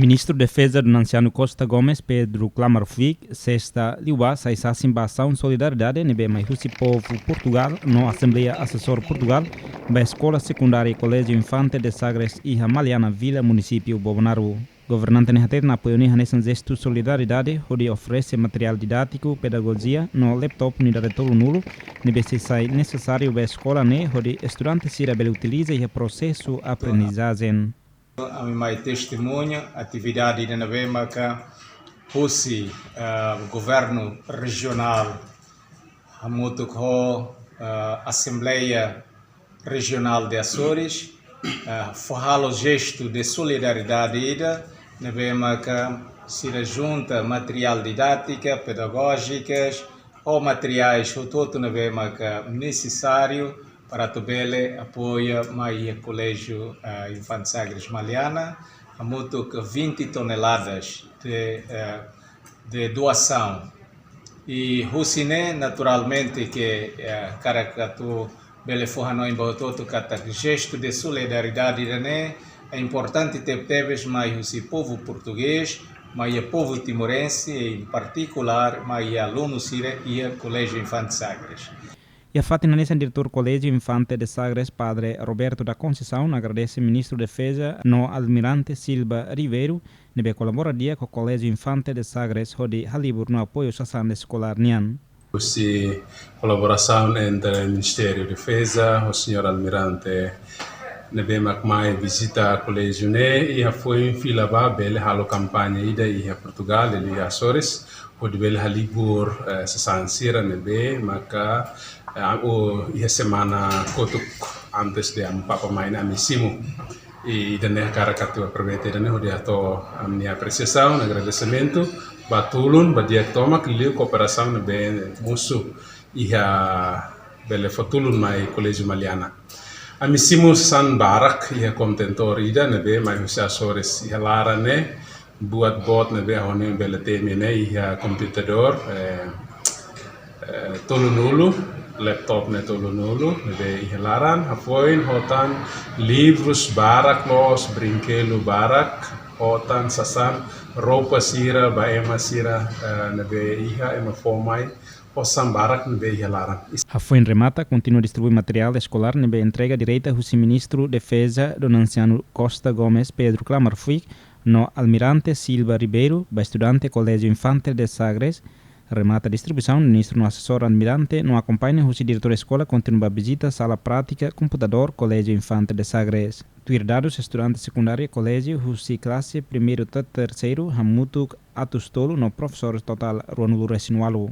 Ministro da Defesa do Anciano Costa Gomes, Pedro Klamarvik, sexta liwa saisa simbação solidariedade nebe mais Rússia povo Portugal no Assembleia Assessor Portugal, ba Escola Secundária e Colégio Infante de Sagres e Maliana Vila, município Bobonaro. Governante Nehater na apoio nesse gesto solidariedade, onde oferece material didático, pedagogia, no laptop unidade todo nulo, nebe se sai necessário ba escola ne, onde estudantes se utiliza e processo aprendizagem. A minha testemunha, atividade da Navema que o governo regional, a Assembleia Regional de Açores, forrar o gesto de solidariedade, Navema que se junta material didática, pedagógicas, ou materiais, todo Navema que necessário para também apoia mais o Colégio Infante Sagres Maliana, a muito que 20 toneladas de doação. E Russiné, naturalmente, que caracatu bele forrano em bototo kata gesto de solidariedade é importante ter mais o povo português, mais o povo timorense, em particular, mais alunos e o Colégio Infante Sagres. E a Fátima Nessa, diretor do Colégio Infante de Sagres, padre Roberto da Conceição, agradece ao ministro da Defesa, no almirante Silva Ribeiro, nebe colaboraria com o Colégio Infante de Sagres, onde halibur no apoio social escolar nian. Essa colaboração entre o Ministério da Defesa, o senhor almirante, nebe mais visita o colégio né e foi em fila bele halo campanha ida e Portugal e Açores, onde bele halibur sasansira nebe maka a semana kotuk antes de papa main amissimo e dane caracatu aproveita dane onde ato a minha apreciação, agradecimento batulun badia toma que lhe cooperação bem musu e a bele fatulun mai colégio Maliana amissimo san barak e contentor ida nebe mai os Açores e lara né buat bot nebe hone bele teme né e a computador tolunulu laptop ne tolunulu nebe ihelaran apoin hotan livros barak los brinquedo barak hotan sasan roupa sira baema sira nebe iha ema formai possam barak nebe ihelaran. Apoin remata continua a distribuir material escolar nebe entrega direita ao ministro da Defesa do Anciano Costa Gomes Pedro Klamarvik no almirante Silva Ribeiro ba estudante Colégio Infante de Sagres. Remata a distribuição, o ministro no assessor almirante não acompanha o diretor da escola continua a visita, sala prática, computador, Colégio Infante de Sagres. Tuirdados, estudantes secundário, colégio, o classe primeiro até terceiro, hamutuk atustolo no professor total Ruanulo Resinualo.